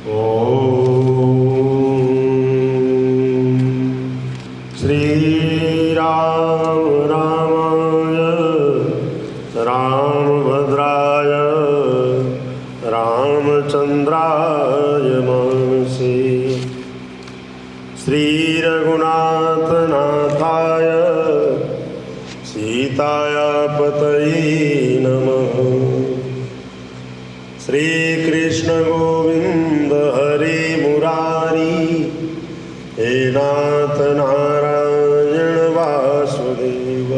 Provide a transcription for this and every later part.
श्री राम रामाय रामभद्राय रामचंद्राय मनसे श्री रघुनाथ नाथाय सीताया पतये नमः। श्री कृष्ण गोविंद हरे मुरारी हे नाथ नारायण वासुदेव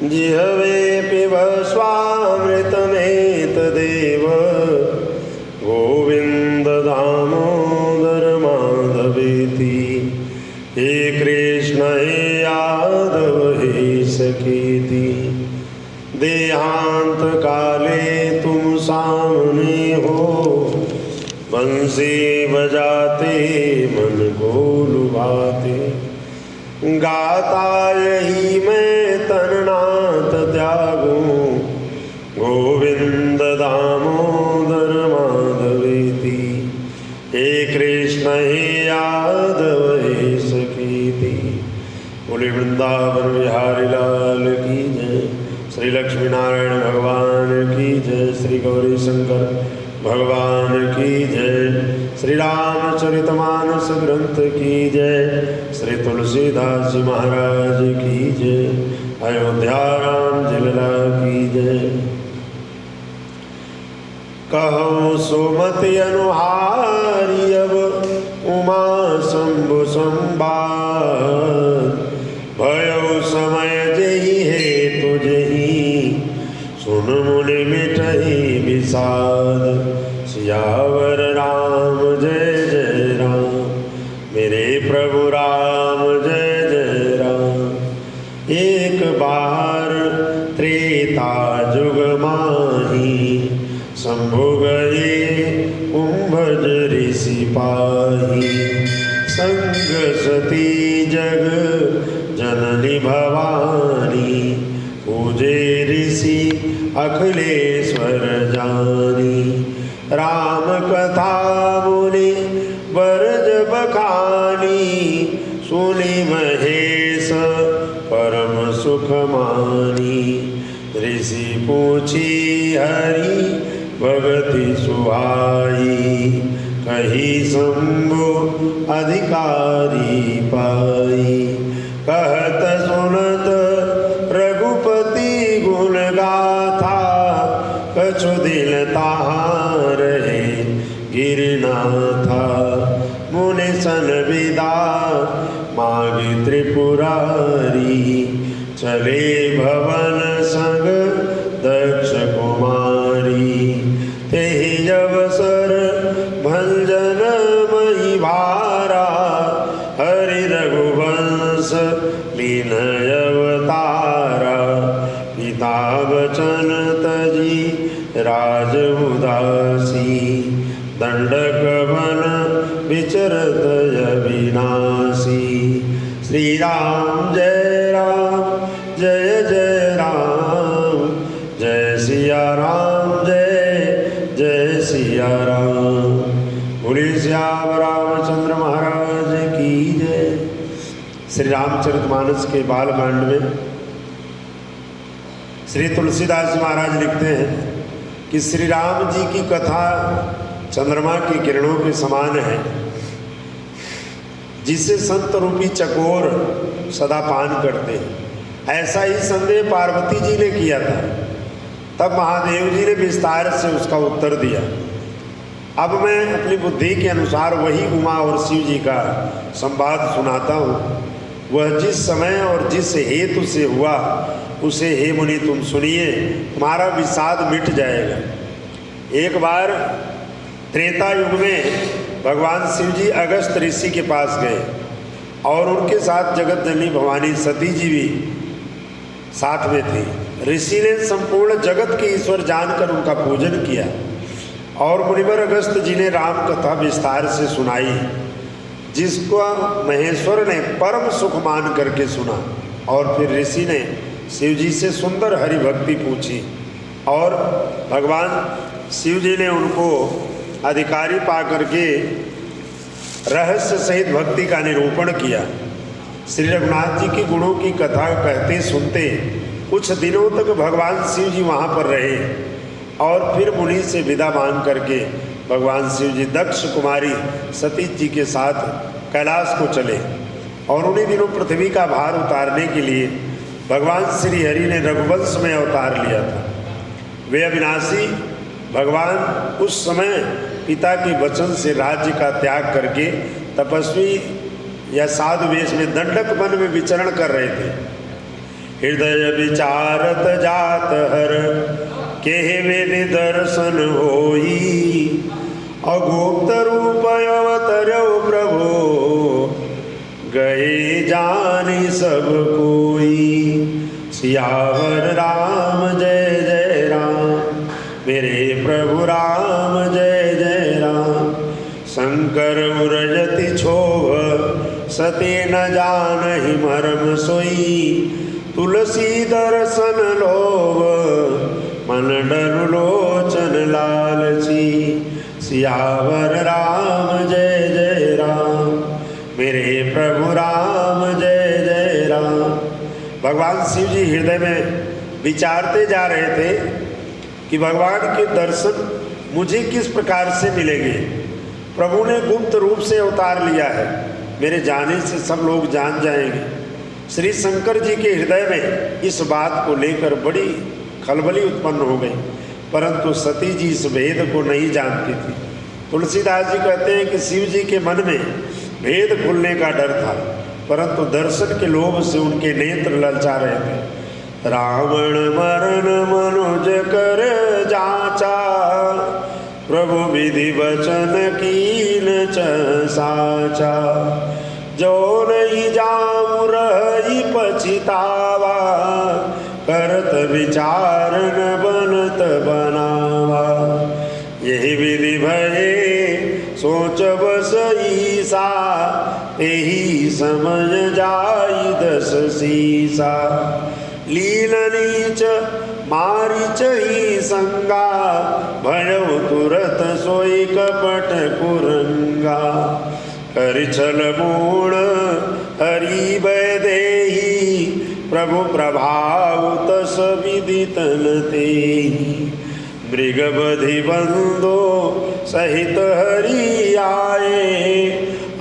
जिहवे पिब स्वामृतमेतदेव गोविंद दामोदर माधवेति। हे कृष्ण हे यादव हे सखेति देहांत काले तुम सामने हो बंसी बजाते मन को लुभाते गाता यही मैं तननाथ त्यागूं गोविंद दामोदर माधवेति। हे कृष्ण हे यादव हे सखेति। बोले वृंदावन बिहारी लाल की जय। श्री लक्ष्मी नारायण भगवान की जय। श्री गौरी शंकर भगवान की जय। श्री रामचरितमानस ग्रंथ की जय। श्री तुलसीदास जी महाराज की जय। अयोध्या राम जिला की जय। कहो सुमति अनुहारी अब उमा शंभु संवाद भयो समय जही है तुझही सुन मुनि मिटहि विषाद। सियावर राम जय जय राम मेरे प्रभु राम जय जय राम। एक बार त्रेता जुग माही शंभु गए कुंभज ऋषि पाही संग सती जग जननी भवानी पूजे ऋषि अखिलेश्वर जानी। राम कथा मुनि बरज बखानी सुनि महेश परम सुख मानी। ऋषि पूछी हरि भगति सुहाई कही शंभु अधिकारी पाई। कहत सुनत रघुपति गुण गाथा कछु दिल ताहार है गिरनाथा। मुनि सन विदा मांगी त्रिपुरारी चले भवन संग दक्ष कुमारी। तेहि अवसर भंजन मही भारा हरि रघुवंश लीन अवतारा। पिता वचन तजी राज उदासी दंडक वन विचरत अविनाशी। श्री राम जय जय राम जय सिया राम जय सिया राम। बोले श्याम रामचंद्र महाराज की जय। श्री रामचरितमानस के बालकांड में श्री तुलसीदास जी महाराज लिखते हैं कि श्री राम जी की कथा चंद्रमा की किरणों के समान है जिसे संत रूपी चकोर सदा पान करते हैं। ऐसा ही संदेह पार्वती जी ने किया था। तब महादेव जी ने विस्तार से उसका उत्तर दिया। अब मैं अपनी बुद्धि के अनुसार वही उमा और शिव जी का संवाद सुनाता हूँ। वह जिस समय और जिस हेतु से हुआ उसे हे मुनि तुम सुनिए, तुम्हारा विषाद मिट जाएगा। एक बार त्रेता युग में भगवान शिव जी अगस्त ऋषि के पास गए और उनके साथ जगत जननी भवानी सती जी भी साथ में थी। ऋषि ने संपूर्ण जगत के ईश्वर जानकर उनका पूजन किया और मुनिवर अगस्त जी ने राम कथा विस्तार से सुनाई, जिसको महेश्वर ने परम सुख मान करके सुना। और फिर ऋषि ने शिव जी से सुंदर हरि भक्ति पूछी और भगवान शिव जी ने उनको अधिकारी पा करके रहस्य सहित भक्ति का निरूपण किया। श्री रघुनाथ जी के गुणों की कथा कहते सुनते कुछ दिनों तक भगवान शिव जी वहाँ पर रहे और फिर मुनि से विदा मांग करके भगवान शिव जी दक्ष कुमारी सती जी के साथ कैलाश को चले और उन्हीं दिनों पृथ्वी का भार उतारने के लिए भगवान श्री हरि ने रघुवंश में अवतार लिया था। वे अविनाशी भगवान उस समय पिता के वचन से राज्य का त्याग करके तपस्वी या साधु वेश में दंडक वन में विचरण कर रहे थे। हृदय विचारत जात हर केहे वेद दर्शन होई अगोप्त रूप अवतरो प्रभो गए जानी सब कोई। सियावर राम जय जय राम मेरे प्रभु राम जय जय राम। शंकर उरजति क्षोभ सते न जानहि मर्म सोई तुलसी दर्शन लोभ मन डर लोचन लालची। सियावर राम जय जय राम मेरे प्रभु राम जय जय राम। भगवान शिव जी हृदय में विचारते जा रहे थे कि भगवान के दर्शन मुझे किस प्रकार से मिलेंगे। प्रभु ने गुप्त रूप से अवतार लिया है, मेरे जाने से सब लोग जान जाएंगे। श्री शंकर जी के हृदय में इस बात को लेकर बड़ी खलबली उत्पन्न हो गई, परंतु सती जी इस भेद को नहीं जानती थी। तुलसीदास जी कहते हैं कि शिव जी के मन में भेद खुलने का डर था, परंतु दर्शन के लोभ से उनके नेत्र ललचा रहे थे। रावण मरण मनुज कर जाचा प्रभु विधि वचन कीन साचा। जो नहीं जाऊँ रही पछितावा करत विचार न बनत बनावा। यही विधि भये सोच बस ईसा यही समझ जाई दस सीसा। लीन नीच मारिच ही संगा भयउ तुरत सोई कपट कुरंगा। करिछल मूण हरि वैदेही प्रभु प्रभाव तस विदितन तेहि। मृग बधि बंदो सहित हरि आए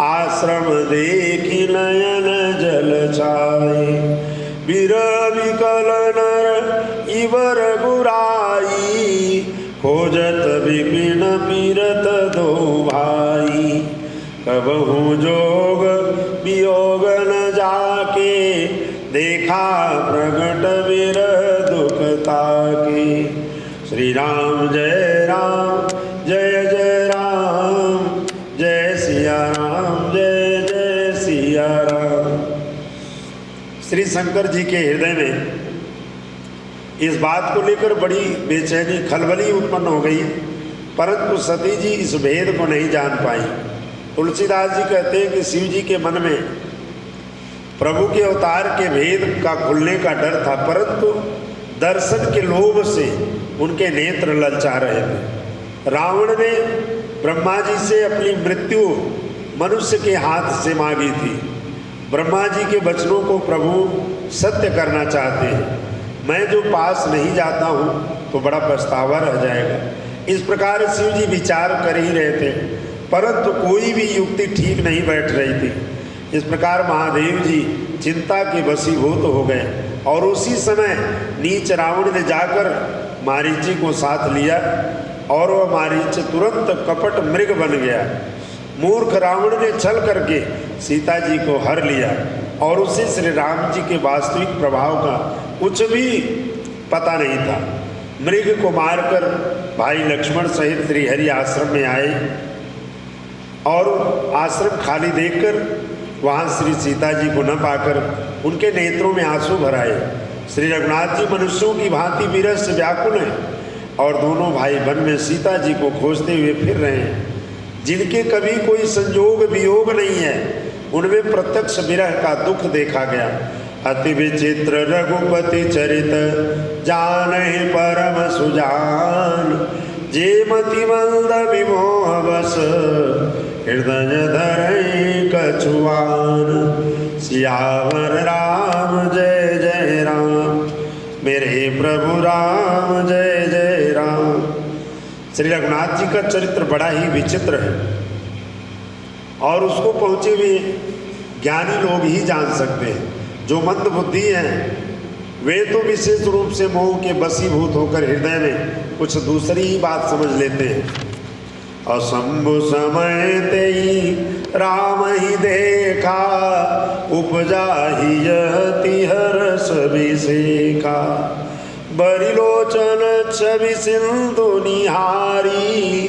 आश्रम देखि नयन जल छाए। विकल नर इवर गुराई खोजत विपिन पीरत दो भाई। कबहु जोग वियोग न जाके देखा प्रगट विरह दुख ताके। श्री राम जय राम जय जय राम जय सिया राम जय जय सिया राम। श्री शंकर जी के हृदय में इस बात को लेकर बड़ी बेचैनी खलबली उत्पन्न हो गई, परंतु सती जी इस भेद को नहीं जान पाई। तुलसीदास जी कहते हैं कि शिव जी के मन में प्रभु के अवतार के भेद का खुलने का डर था, परंतु दर्शन के लोभ से उनके नेत्र ललचा रहे थे। रावण ने ब्रह्मा जी से अपनी मृत्यु मनुष्य के हाथ से मांगी थी। ब्रह्मा जी के वचनों को प्रभु सत्य करना चाहते हैं। मैं जो पास नहीं जाता हूँ तो बड़ा पछतावा रह जाएगा। इस प्रकार शिव जी विचार कर ही रहे थे, परंतु कोई भी युक्ति ठीक नहीं बैठ रही थी। इस प्रकार महादेव जी चिंता के वशीभूत हो गए और उसी समय नीच रावण ने जाकर मारीच जी को साथ लिया और वह मारीच तुरंत कपट मृग बन गया। मूर्ख रावण ने छल करके सीता जी को हर लिया और उसे श्री राम जी के वास्तविक प्रभाव का कुछ भी पता नहीं था। मृग को मारकर भाई लक्ष्मण सहित श्री हरि आश्रम में आए और आश्रम खाली देखकर वहाँ श्री सीता जी को न पाकर उनके नेत्रों में आंसू भर आए। श्री रघुनाथ जी मनुष्यों की भांति विरह से व्याकुल हैं और दोनों भाई वन में सीता जी को खोजते हुए फिर रहे हैं। जिनके कभी कोई संयोग वियोग नहीं है, उनमें प्रत्यक्ष विरह का दुख देखा गया। अति विचित्र रघुपति चरित जानहि परम सुजान जे मति मंद विमोह बस हृदय धरई कछुआन। सियावर राम जय जय राम, मेरे प्रभु राम जय जय राम। श्री रघुनाथ जी का चरित्र बड़ा ही विचित्र है और उसको पहुँचे हुए ज्ञानी लोग ही जान सकते हैं। जो मंद बुद्धि हैं वे तो विशेष रूप से मोह के वशीभूत होकर हृदय में कुछ दूसरी ही बात समझ लेते हैं। असंभु समय तेई राम ही देखा, उपजा ही यति हर्ष विसेखा। बरिलोचन छवि सिंधु निहारी,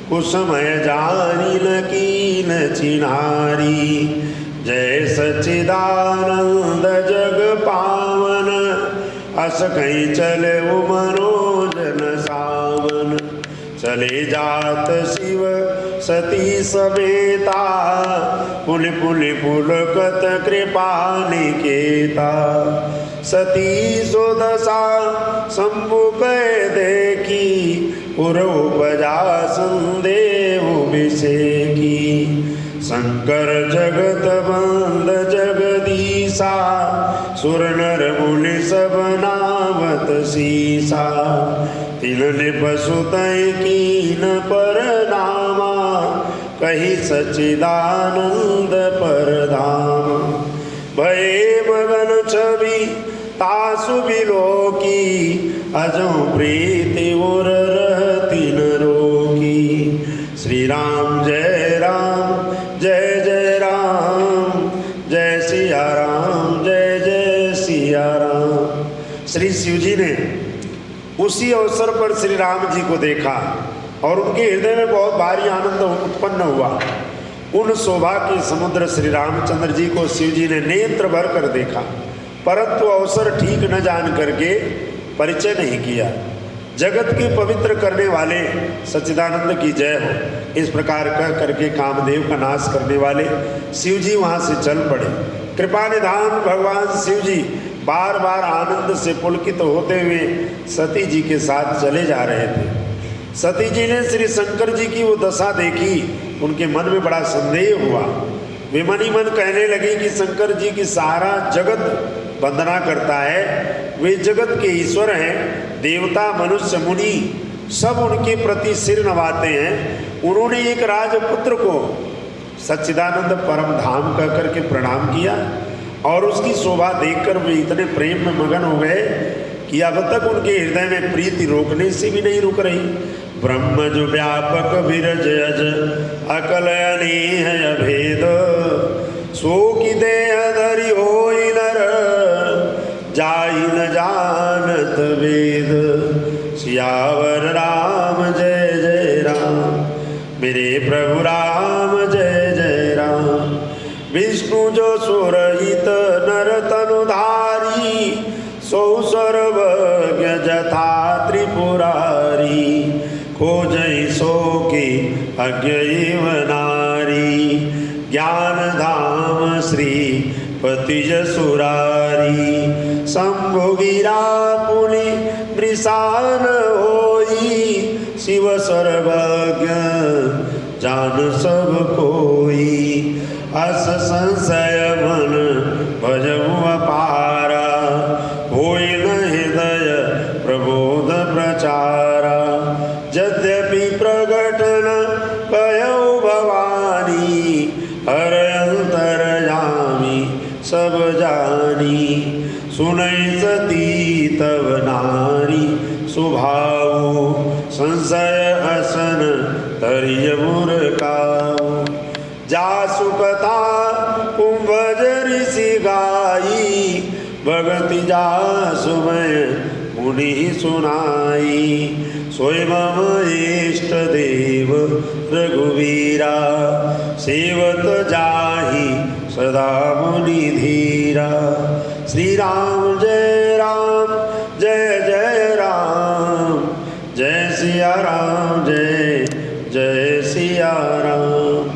कुसमय जानी न कीन चिन्हारी। जय सच्चिदानंद जग पावन, अस कहीं चले वो मनोजन सावन। चले जात शिव सती समेता, पुल पुल पुलकत कृपा निकेता। सती सुदशा शंभु कह देखी, पुर उपजा संदेव विषेकी। शंकर जगत बंद जगदीशा, सुर नर मुनि सब नामत सीसा। तिन पशुतय कीन पर नामा, कही सच्चिदानंद परधाम। भये मगन छवि तासु बिलोकी, अजो प्रीति उर रहती न रोकी। श्री राम जय राम जय जय राम, जय सिया राम जय जय सिया राम। श्री शिव जी ने उसी अवसर पर श्री राम जी को देखा और उनके हृदय में बहुत भारी आनंद उत्पन्न हुआ। उन शोभा के समुद्र श्री रामचंद्र जी को शिव जी ने नेत्र भर कर देखा, परंतु अवसर ठीक न जान करके परिचय नहीं किया। जगत के पवित्र करने वाले सच्चिदानंद की जय हो, इस प्रकार कह करके कामदेव का नाश करने वाले शिव जी वहाँ से चल पड़े। कृपा निधान भगवान शिव जी बार बार आनंद से पुलकित होते हुए सती जी के साथ चले जा रहे थे। सती जी ने श्री शंकर जी की वो दशा देखी, उनके मन में बड़ा संदेह हुआ। वे मन ही मन कहने लगे कि शंकर जी की सारा जगत वंदना करता है, वे जगत के ईश्वर हैं। देवता मनुष्य मुनि सब उनके प्रति सिर नवाते हैं। उन्होंने एक राजपुत्र को सच्चिदानंद परम धाम कह करके प्रणाम किया और उसकी शोभा देखकर वे इतने प्रेम में मगन हो गए कि अब तक उनके हृदय में प्रीति रोकने से भी नहीं रुक रही। ब्रह्म जो व्यापक विरज अज, अकल अनेह अभेद। सो की देह धरि होई नर, जाई न जानत वेद। सियावर राम जय जय राम, मेरे प्रभु राम जय जय राम। विष्णु जो सुरहित नर तनुधारी, सो सर्वज्ञ जथा त्रिपुरारी। खोजई सो की अज्ञ एव नारी, ज्ञान धाम श्री पति जसुरारी। शंभु गिरा पुनि वृषान होई, शिव सर्वज्ञ जान सब कोई। अस संशय मन भजऊ अपारा, होई न हृदय प्रबोध प्रचारा। यद्यपि प्रगटन कयौ भवानी, हर अंतरयामी सब जानी। सुनई सती तव नारी सुभाऊ, संशय असन तरिय मुरकाऊ। जासु कथा कुंभज ऋषि गाई, भगति जासु मैं मुनि सुनाई। सोई मम इष्ट देव रघुवीरा, सेवत जाहि सदा मुनि धीरा। श्री राम जय राम जय जय राम, जय सिया राम जय जय सिया राम।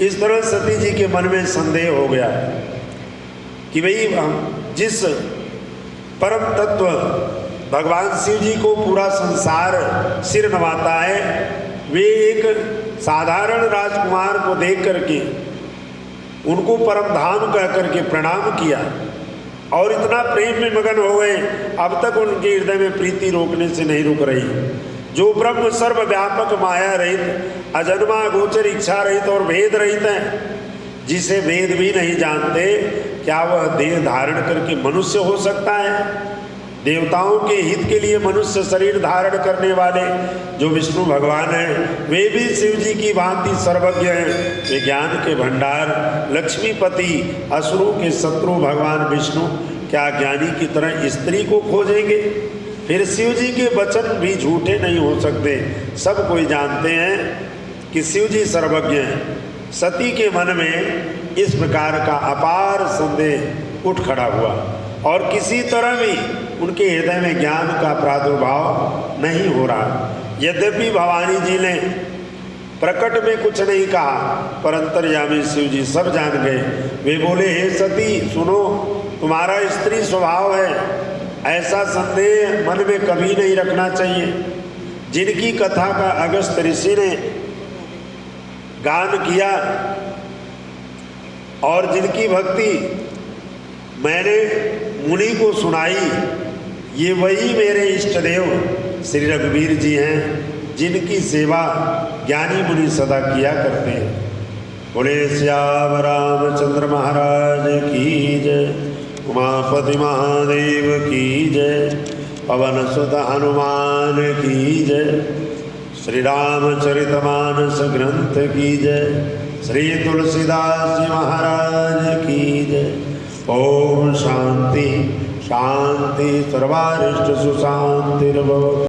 इस तरह सती जी के मन में संदेह हो गया कि भाई हम जिस परम तत्व भगवान शिव जी को पूरा संसार सिर नवाता है। वे एक साधारण राजकुमार को देख करके उनको परम धाम कह करके प्रणाम किया और इतना प्रेम में मगन हो गए, अब तक उनके हृदय में प्रीति रोकने से नहीं रुक रही। जो ब्रह्म सर्वव्यापक माया रहित, अजन्मा गोचर इच्छा रहित और भेद रहित है, जिसे वेद भी नहीं जानते, क्या वह देह धारण करके मनुष्य हो सकता है? देवताओं के हित के लिए मनुष्य शरीर धारण करने वाले जो विष्णु भगवान हैं, वे भी शिव जी की भांति सर्वज्ञ हैं। वे ज्ञान के भंडार, लक्ष्मीपति, असुरों के शत्रु भगवान विष्णु क्या ज्ञानी की तरह स्त्री को खोजेंगे? फिर शिव जी के वचन भी झूठे नहीं हो सकते। सब कोई जानते हैं कि शिव जी सर्वज्ञ हैं। सती के मन में इस प्रकार का अपार संदेह उठ खड़ा हुआ और किसी तरह भी उनके हृदय में ज्ञान का प्रादुर्भाव नहीं हो रहा। यद्यपि भवानी जी ने प्रकट में कुछ नहीं कहा, पर अंतर्यामी शिव जी सब जान गए। वे बोले, हे सती सुनो, तुम्हारा स्त्री स्वभाव है, ऐसा संदेह मन में कभी नहीं रखना चाहिए। जिनकी कथा का अगस्त्य ऋषि ने गान किया और जिनकी भक्ति मैंने मुनि को सुनाई, ये वही मेरे इष्ट देव श्री रघुवीर जी हैं, जिनकी सेवा ज्ञानी मुनि सदा किया करते हैं। बोले श्याम रामचंद्र महाराज की जय, उमापति महादेव की जय, पवन सुत हनुमान की जय, श्री रामचरितमानस ग्रंथ की जय, श्री तुलसीदास जी महाराज की जय। ओम शांति शांति सर्वारिष्ट सुशांतिर्भवतु।